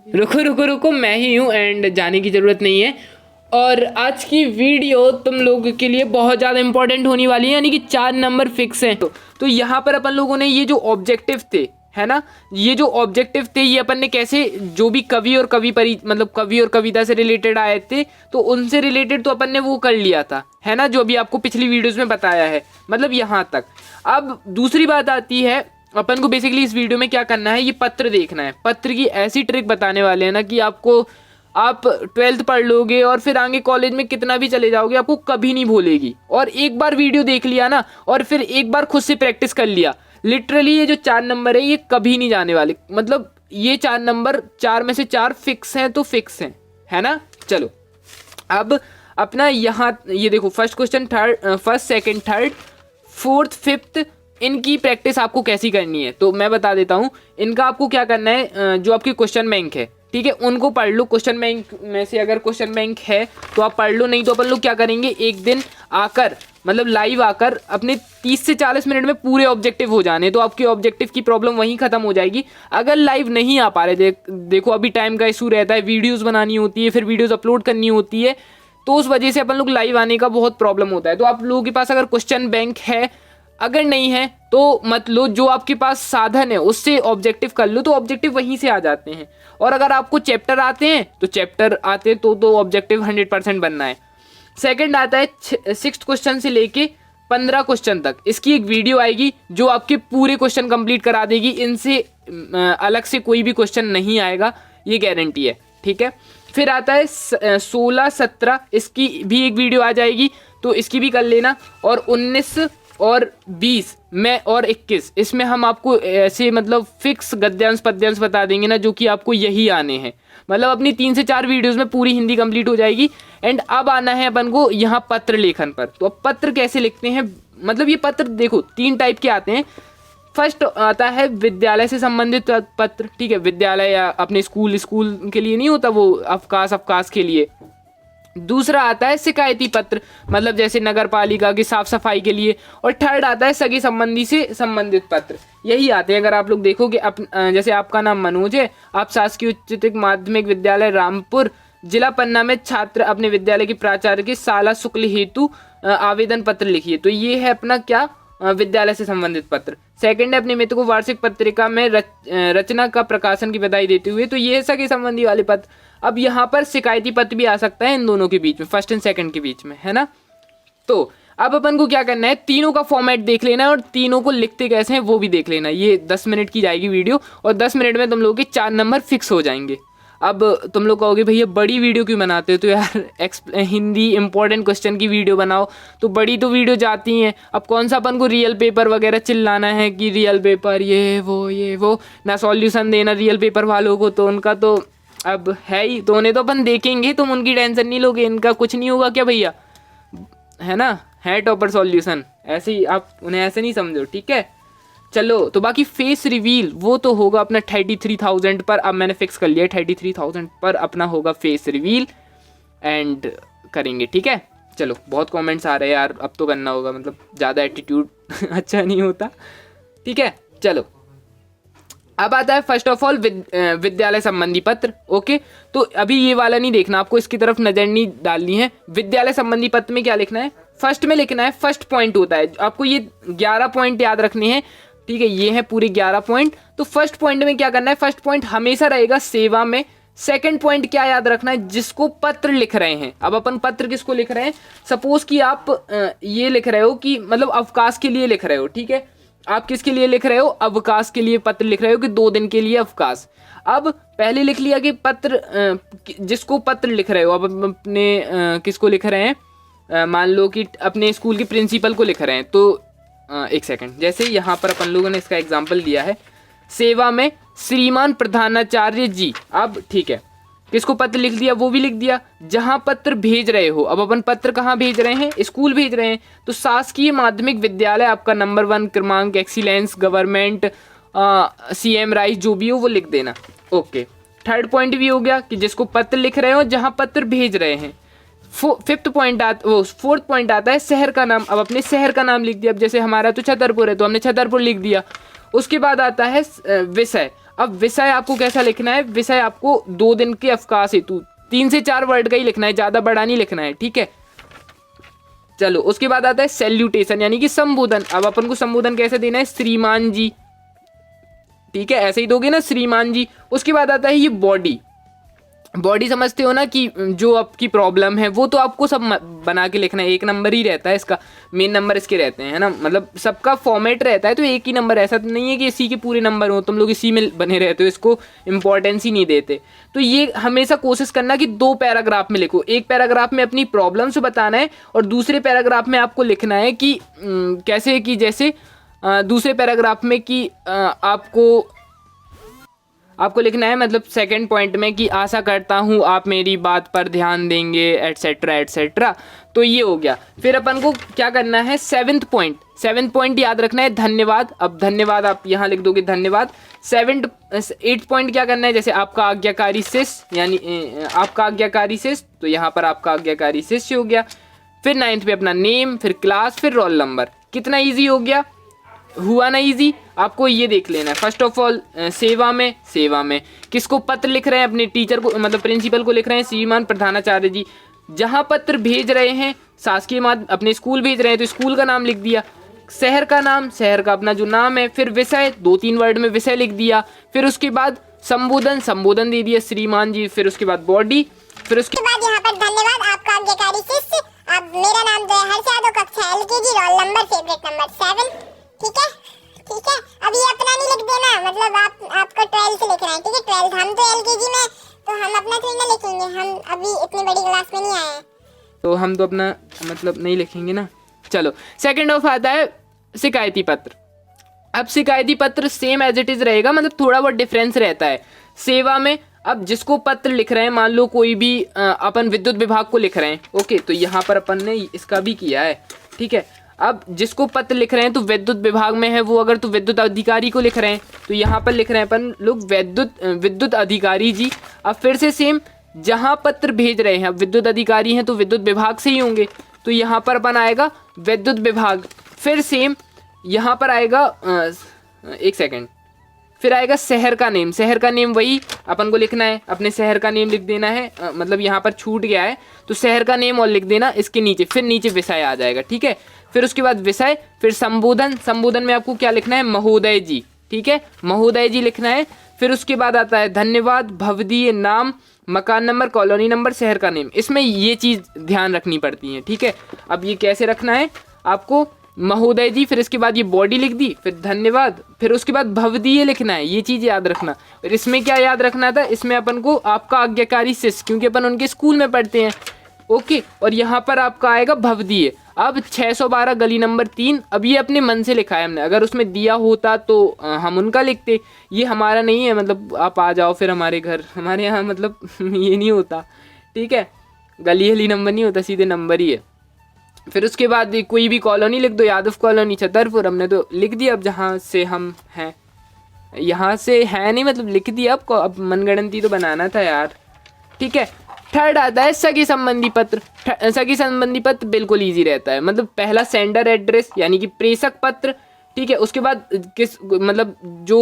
रुको रुको रुको, मैं ही हूँ एंड जाने की ज़रूरत नहीं है। और आज की वीडियो तुम लोगों के लिए बहुत ज़्यादा इंपॉर्टेंट होने वाली है, यानी कि 4 नंबर फिक्स हैं। तो यहाँ पर अपन लोगों ने ये जो ऑब्जेक्टिव थे, है ना, ये जो ऑब्जेक्टिव थे ये अपन ने कैसे, जो भी कवि और कवि और कविता से रिलेटेड आए थे तो उनसे रिलेटेड तो अपन ने वो कर लिया था, है ना, जो भी आपको पिछली वीडियोस में बताया है, मतलब यहाँ तक। अब दूसरी बात आती है, अपन को बेसिकली इस वीडियो में क्या करना है, ये पत्र देखना है। पत्र की ऐसी ट्रिक बताने वाले हैं ना कि आपको, आप 12th पढ़ लोगे और फिर आगे कॉलेज में कितना भी चले जाओगे आपको कभी नहीं भूलेगी। और एक बार वीडियो देख लिया ना और फिर एक बार खुद से प्रैक्टिस कर लिया, लिटरली ये जो 4 नंबर है ये कभी नहीं जाने वाले। मतलब ये 4 नंबर, 4 में से 4 फिक्स हैं तो फिक्स हैं, है ना। चलो अब अपना यहाँ ये देखो, first question, first second third fourth fifth, इनकी प्रैक्टिस आपको कैसी करनी है तो मैं बता देता हूँ। इनका आपको क्या करना है, जो आपकी क्वेश्चन बैंक है, ठीक है, उनको पढ़ लो। क्वेश्चन बैंक में से अगर क्वेश्चन बैंक है तो आप पढ़ लो, नहीं तो अपन लोग क्या करेंगे, एक दिन आकर, मतलब लाइव आकर अपने 30 से 40 मिनट में पूरे ऑब्जेक्टिव हो जाने, तो आपके ऑब्जेक्टिव की प्रॉब्लम वहीं खत्म हो जाएगी। अगर लाइव नहीं आ पा रहे, देखो अभी टाइम का इशू रहता है, वीडियोज़ बनानी होती है, फिर वीडियोज़ अपलोड करनी होती है, तो उस वजह से अपन लोग लाइव आने का बहुत प्रॉब्लम होता है। तो आप लोगों के पास अगर क्वेश्चन बैंक है, अगर नहीं है तो मत लो, जो आपके पास साधन है उससे ऑब्जेक्टिव कर लो, तो ऑब्जेक्टिव वहीं से आ जाते हैं। और अगर आपको चैप्टर आते हैं तो चैप्टर आते तो ऑब्जेक्टिव 100% बनना है। सेकंड आता है 6th क्वेश्चन से लेके 15 क्वेश्चन तक, इसकी एक वीडियो आएगी जो आपके पूरे क्वेश्चन कंप्लीट करा देगी। इनसे अलग से कोई भी क्वेश्चन नहीं आएगा, ये गारंटी है, ठीक है। फिर आता है 16 17, इसकी भी एक वीडियो आ जाएगी, तो इसकी भी कर लेना। और 19 और 20 में और 21, इसमें हम आपको ऐसे मतलब फिक्स गद्यांश पद्यांश बता देंगे ना, जो कि आपको यही आने हैं। मतलब अपनी 3 से 4 वीडियोस में पूरी हिंदी कंप्लीट हो जाएगी। एंड अब आना है अपन को यहाँ पत्र लेखन पर। तो अब पत्र कैसे लिखते हैं, मतलब ये पत्र देखो 3 टाइप के आते हैं। फर्स्ट आता है विद्यालय से संबंधित पत्र, ठीक है, विद्यालय या अपने स्कूल के लिए नहीं होता वो, अवकाश के लिए। दूसरा आता है शिकायती पत्र, मतलब जैसे नगर पालिका की साफ सफाई के लिए। और थर्ड आता है सगे संबंधी से संबंधित पत्र, यही आते हैं। अगर आप लोग देखोगे, जैसे आपका नाम मनोज है, आप शासकीय उच्चतर माध्यमिक विद्यालय रामपुर जिला पन्ना में छात्र अपने विद्यालय के प्राचार्य के शाला शुल्क हेतु आवेदन पत्र लिखिए, तो ये है अपना क्या, विद्यालय से संबंधित पत्र। सेकंड है अपने मित्र को वार्षिक पत्रिका में रचना का प्रकाशन की बधाई देते हुए, तो ये है सगे संबंधी वाले पत्र। अब यहाँ पर शिकायती पत्र भी आ सकता है इन दोनों के बीच में, फर्स्ट एंड सेकंड के बीच में, है ना। तो अब अपन को क्या करना है, तीनों का फॉर्मेट देख लेना है और तीनों को लिखते कैसे हैं वो भी देख लेना है। ये 10 मिनट की जाएगी वीडियो और 10 मिनट में तुम लोगों के 4 नंबर फिक्स हो जाएंगे। अब तुम लोग कहोगे भैया बड़ी वीडियो क्यों बनाते हो, तो यार हिंदी इंपॉर्टेंट क्वेश्चन की वीडियो बनाओ, तो बड़ी तो वीडियो जाती हैं। अब कौन सा अपन को रियल पेपर वगैरह चिल्लाना है कि रियल पेपर ये वो ना, सॉल्यूशन देना रियल पेपर वालों को, तो उनका तो अब है ही, तो उन्हें तो अपन देखेंगे, तुम उनकी टेंशन नहीं लोगे, इनका कुछ नहीं होगा क्या भैया, है ना, है टॉपर सॉल्यूशन, ऐसे ही आप उन्हें ऐसे नहीं समझो, ठीक है। चलो तो बाकी फेस रिवील वो तो होगा अपना 33,000 पर, अब मैंने फिक्स कर लिया 33,000 पर अपना होगा फेस रिवील एंड करेंगे, ठीक है। चलो बहुत कमेंट्स आ रहे हैं यार, अब तो करना होगा, मतलब ज़्यादा एटीट्यूड अच्छा नहीं होता, ठीक है। चलो अब आता है फर्स्ट ऑफ ऑल विद्यालय संबंधी पत्र, ओके। तो अभी ये वाला नहीं देखना, आपको इसकी तरफ नज़र नहीं डालनी है। विद्यालय संबंधी पत्र में क्या लिखना है, फर्स्ट में लिखना है, फर्स्ट पॉइंट होता है, आपको ये 11 पॉइंट याद रखने हैं, ठीक है, ये है पूरे 11 पॉइंट। तो फर्स्ट पॉइंट में क्या करना है, फर्स्ट पॉइंट हमेशा रहेगा सेवा में। सेकंड पॉइंट क्या याद रखना है, जिसको पत्र लिख रहे हैं। अब अपन पत्र किसको लिख रहे हैं, सपोज कि आप ये लिख रहे हो कि मतलब अवकाश के लिए लिख रहे हो, ठीक है, आप किसके लिए लिख रहे हो, अवकाश के लिए पत्र लिख रहे हो कि 2 दिन के लिए अवकाश। अब पहले लिख लिया कि पत्र, जिसको पत्र लिख रहे हो, अब अपने किसको लिख रहे हैं, मान लो कि अपने स्कूल के प्रिंसिपल को लिख रहे हैं, तो एक सेकंड, जैसे यहाँ पर अपन लोगों ने इसका एग्जाम्पल दिया है, सेवा में श्रीमान प्रधानाचार्य जी। अब ठीक है, किसको पत्र लिख दिया, वो भी लिख दिया। जहाँ पत्र भेज रहे हो, अब अपन पत्र कहाँ भेज रहे हैं, स्कूल भेज रहे हैं, तो शासकीय माध्यमिक विद्यालय आपका नंबर 1 क्रमांक, एक्सीलेंस, गवर्नमेंट, CM राइस, जो भी हो वो लिख देना, ओके। थर्ड पॉइंट भी हो गया कि जिसको पत्र लिख रहे हो, जहाँ पत्र भेज रहे हैं। फोर्थ पॉइंट आता है शहर का नाम। अब अपने शहर का नाम लिख दिया, अब जैसे हमारा तो छतरपुर है तो हमने छतरपुर लिख दिया। उसके बाद आता है विषय। अब विषय आपको कैसा लिखना है, विषय आपको 2 दिन के अवकाश हेतु 3 से 4 वर्ड का ही लिखना है, ज़्यादा बड़ा नहीं लिखना है, ठीक है। चलो उसके बाद आता है सैल्यूटेशन यानी कि संबोधन। अब अपन को संबोधन कैसे देना है, श्रीमान जी, ठीक है, ऐसे ही दोगे ना, श्रीमान जी। उसके बाद आता है ये बॉडी। बॉडी समझते हो ना कि जो आपकी प्रॉब्लम है वो तो आपको सब बना के लिखना है, 1 नंबर ही रहता है इसका, मेन नंबर इसके रहते हैं, है ना, मतलब सबका फॉर्मेट रहता है तो 1 ही नंबर, ऐसा तो नहीं है कि इसी के पूरे नंबर हो, तुम लोग इसी में बने रहते हो, इसको इंपॉर्टेंस ही नहीं देते। तो ये हमेशा कोशिश करना कि 2 पैराग्राफ में लिखो, एक पैराग्राफ में अपनी प्रॉब्लम्स बताना है और दूसरे पैराग्राफ में आपको लिखना है कि कैसे, कि जैसे दूसरे पैराग्राफ में कि आपको लिखना है, मतलब सेकंड पॉइंट में कि आशा करता हूँ आप मेरी बात पर ध्यान देंगे, एटसेट्रा एटसेट्रा। तो ये हो गया। फिर अपन को क्या करना है, 7th पॉइंट याद रखना है, धन्यवाद। अब धन्यवाद आप यहाँ लिख दोगे, धन्यवाद। 8th पॉइंट क्या करना है, जैसे आपका आज्ञाकारी शिष्य, यानी आपका आज्ञाकारी शिष्य, तो यहाँ पर आपका आज्ञाकारी शिष्य हो गया। फिर 9th पे अपना नेम, फिर क्लास, फिर रोल नंबर। कितना ईजी हो गया, हुआ ना इजी। आपको ये देख लेना है, फर्स्ट ऑफ ऑल सेवा में किसको पत्र लिख रहे हैं, अपने टीचर को, मतलब प्रिंसिपल को लिख रहे हैं, श्रीमान प्रधानाचार्य जी। जहाँ पत्र भेज रहे हैं, शासकीय माध्यम अपने स्कूल भेज रहे हैं तो स्कूल का नाम लिख दिया, शहर का नाम, शहर का अपना जो नाम है, फिर विषय 2-3 वर्ड में विषय लिख दिया, फिर उसके बाद संबोधन दे दिया, श्रीमान जी, फिर उसके बाद बॉडी, फिर उसके बाद यहाँ पर धन्यवाद आपका आज्ञाकारी शिष्य, अब मेरा नाम जो है हर्ष यादव, कक्षा LKG, roll number favourite number 7, ठीक है। अब ये अपना नहीं लिख देना, मतलब आपको 12 से लिखना है, ठीक है, 12, हम तो LKG में, तो हम अपना थोड़ी ना लिखेंगे, हम अभी इतनी बड़ी क्लास में नहीं आए हैं, तो हम तो अपना मतलब नहीं लिखेंगे ना। चलो सेकंड ऑफ आता है शिकायती पत्र। अब शिकायती पत्र सेम एज इट इज रहेगा, मतलब थोड़ा बहुत डिफरेंस रहता है। सेवा में अब जिसको पत्र लिख रहे हैं, मान लो कोई भी अपन विद्युत विभाग को लिख रहे हैं, ओके, तो यहाँ पर अपन ने इसका भी किया है, ठीक है। अब जिसको पत्र लिख रहे हैं तो विद्युत विभाग में है वो, अगर तो विद्युत अधिकारी को लिख रहे हैं तो यहाँ पर लिख रहे हैं अपन लोग विद्युत अधिकारी जी। अब फिर से सेम, जहाँ पत्र भेज रहे हैं, अब विद्युत अधिकारी हैं तो विद्युत विभाग से ही होंगे, तो यहाँ पर अपन आएगा विद्युत विभाग। फिर सेम यहाँ पर आएगा 1 सेकेंड, फिर आएगा शहर का नेम वही अपन को लिखना है, अपने शहर का नेम लिख देना है, मतलब यहाँ पर छूट गया है तो शहर का नेम और लिख देना इसके नीचे, फिर नीचे विषय आ जाएगा, ठीक है। फिर उसके बाद विषय, फिर संबोधन में आपको क्या लिखना है, महोदय जी, ठीक है, महोदय जी लिखना है। फिर उसके बाद आता है धन्यवाद, भवदीय नाम, मकान नंबर, कॉलोनी नंबर, शहर का नेम। इसमें ये चीज़ ध्यान रखनी पड़ती है, ठीक है। अब ये कैसे रखना है आपको, महोदय जी, फिर इसके बाद ये बॉडी लिख दी, फिर धन्यवाद, फिर उसके बाद भवदीय लिखना है, ये चीज़ याद रखना। फिर इसमें क्या याद रखना था, इसमें अपन को आपका आज्ञाकारी शिष्य, क्योंकि अपन उनके स्कूल में पढ़ते हैं, ओके, और यहाँ पर आपका आएगा भवदीय। अब 612 गली नंबर 3, अब ये अपने मन से लिखा है हमने, अगर उसमें दिया होता तो हम उनका लिखते, ये हमारा नहीं है, मतलब आप आ जाओ फिर हमारे घर, हमारे यहाँ मतलब ये नहीं होता, ठीक है, गली नंबर नहीं होता, सीधे नंबर ही है। फिर उसके बाद कोई भी कॉलोनी लिख दो, यादव कॉलोनी छतरपुर, हमने तो लिख दिया। अब जहाँ से हम हैं, यहाँ से है नहीं, मतलब लिख दिया, अब मनगढ़ंती तो बनाना था यार, ठीक है। थर्ड आता है सगी संबंधी पत्र। सगी संबंधी पत्र बिल्कुल इजी रहता है, मतलब पहला सेंडर एड्रेस यानी कि प्रेषक पत्र, ठीक है। उसके बाद किस, मतलब जो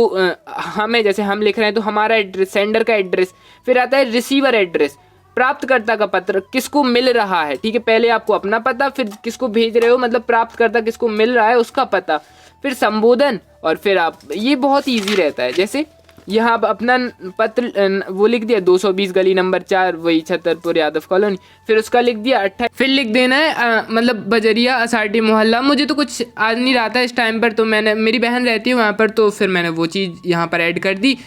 हमें, जैसे हम लिख रहे हैं तो हमारा एड्रेस, सेंडर का एड्रेस। फिर आता है रिसीवर एड्रेस, प्राप्तकर्ता का पत्र, किसको मिल रहा है, ठीक है। पहले आपको अपना पता, फिर किसको भेज रहे हो, मतलब प्राप्तकर्ता किसको मिल रहा है उसका पता, फिर संबोधन, और फिर आप, ये बहुत ईजी रहता है। जैसे यहाँ अपना पत्र वो लिख दिया, 220 गली नंबर 4, वही छतरपुर यादव कॉलोनी, फिर उसका लिख दिया 28, फिर लिख देना है मतलब बजरिया असाटी मोहल्ला। मुझे तो कुछ आज नहीं रहा था इस टाइम पर, तो मैंने, मेरी बहन रहती है वहाँ पर, तो फिर मैंने वो चीज़ यहाँ पर ऐड कर दी।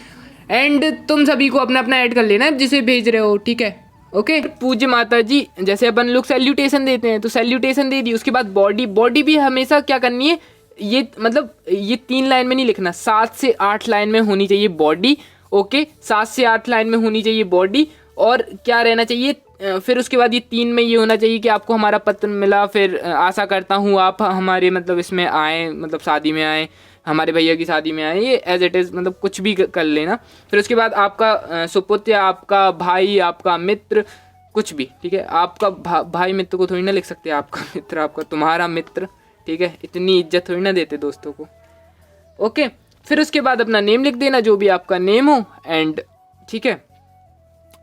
एंड तुम सभी को अपना अपना ऐड कर लेना है जिसे भेज रहे हो, ठीक है, ओके। पूज्य माता जी, जैसे अपन लोग सैल्यूटेशन देते हैं तो सैल्यूटेशन दे दी। उसके बाद बॉडी भी हमेशा क्या करनी है, ये मतलब ये 3 लाइन में नहीं लिखना, 7 से 8 लाइन में होनी चाहिए बॉडी, ओके, 7 से 8 लाइन में होनी चाहिए बॉडी। और क्या रहना चाहिए, फिर उसके बाद ये 3 में ये होना चाहिए कि आपको हमारा पत्र मिला, फिर आशा करता हूँ आप हमारे मतलब इसमें आए, मतलब शादी में आए, हमारे भैया की शादी में आए, ये एज इट इज़, मतलब कुछ भी कर लेना। फिर उसके बाद आपका सुपुत्र, आपका भाई, आपका मित्र, कुछ भी, ठीक है। आपका भाई मित्र को थोड़ी ना लिख सकते, आपका मित्र, आपका तुम्हारा मित्र, ठीक है, इतनी इज्जत थोड़ी ना देते दोस्तों को, ओके। फिर उसके बाद अपना नेम लिख देना, जो भी आपका नेम हो, एंड ठीक है।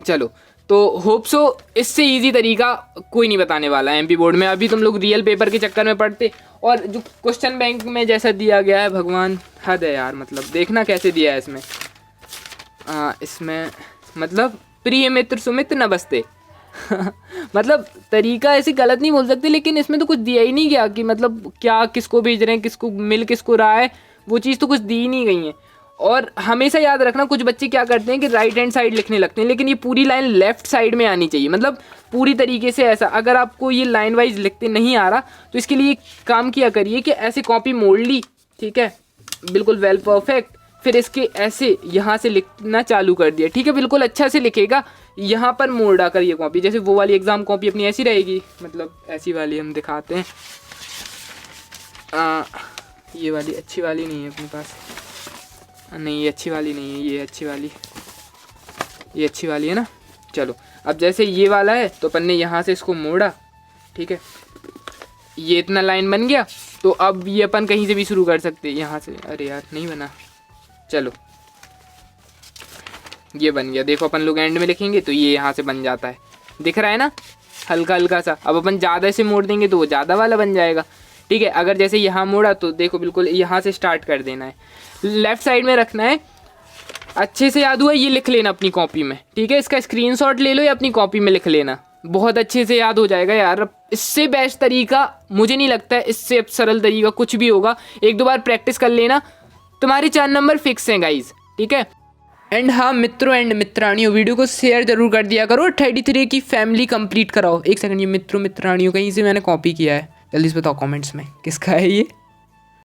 चलो, तो होप सो इससे इजी तरीका कोई नहीं बताने वाला है एमपी बोर्ड में। अभी तुम लोग रियल पेपर के चक्कर में पढ़ते, और जो क्वेश्चन बैंक में जैसा दिया गया है, भगवान हद है यार, मतलब देखना कैसे दिया है इसमें। इसमें मतलब प्रिय मित्र सुमित्र न बसते मतलब तरीका ऐसे गलत नहीं बोल सकते, लेकिन इसमें तो कुछ दिया ही नहीं गया कि मतलब क्या किसको भेज रहे हैं, किसको मिल किसको रहा है, वो चीज़ तो कुछ दी ही नहीं गई है। और हमेशा याद रखना, कुछ बच्चे क्या करते हैं कि राइट हैंड साइड लिखने लगते हैं, लेकिन ये पूरी लाइन लेफ्ट साइड में आनी चाहिए, मतलब पूरी तरीके से ऐसा। अगर आपको ये लाइन वाइज लिखते नहीं आ रहा तो इसके लिए काम किया करिए कि ऐसे कॉपी मोड़ ली, ठीक है, बिल्कुल वेल परफेक्ट, फिर इसके ऐसे यहाँ से लिखना चालू कर दिया, ठीक है, बिल्कुल अच्छा से लिखेगा। यहाँ पर मोड़ डाकर ये कॉपी, जैसे वो वाली एग्ज़ाम कॉपी अपनी ऐसी रहेगी, मतलब ऐसी वाली हम दिखाते हैं। ये वाली अच्छी वाली नहीं है अपने पास, नहीं ये अच्छी वाली नहीं है, ये अच्छी वाली, ये अच्छी वाली है ना। चलो, अब जैसे ये वाला है तो अपन ने यहाँ से इसको मोड़ा, ठीक है, ये इतना लाइन बन गया। तो अब ये अपन कहीं से भी शुरू कर सकते हैं, यहाँ से। अरे यार नहीं बना, चलो ये बन गया। देखो अपन लोग एंड में लिखेंगे तो ये यहाँ से बन जाता है, दिख रहा है ना, हल्का हल्का सा। अब अपन ज़्यादा से मोड़ देंगे तो वो ज़्यादा वाला बन जाएगा, ठीक है। अगर जैसे यहाँ मोड़ा तो देखो बिल्कुल यहाँ से स्टार्ट कर देना है, लेफ़्ट साइड में रखना है। अच्छे से याद हुआ, ये लिख लेना अपनी कॉपी में, ठीक है, इसका स्क्रीनशॉट ले लो या अपनी कॉपी में लिख लेना, बहुत अच्छे से याद हो जाएगा यार। इससे बेस्ट तरीका मुझे नहीं लगता है, इससे सरल तरीका कुछ भी होगा। एक दो बार प्रैक्टिस कर लेना, तुम्हारे 4 नंबर फिक्स हैं गाइज, ठीक है। एंड हाँ मित्रों एंड मित्राणियों, वीडियो को शेयर जरूर कर दिया करो, 33 की फैमिली कंप्लीट कराओ। एक सेकंड, ये मित्रों मित्राणियों कहीं से मैंने कॉपी किया है, जल्दी से बताओ कमेंट्स में किसका है ये।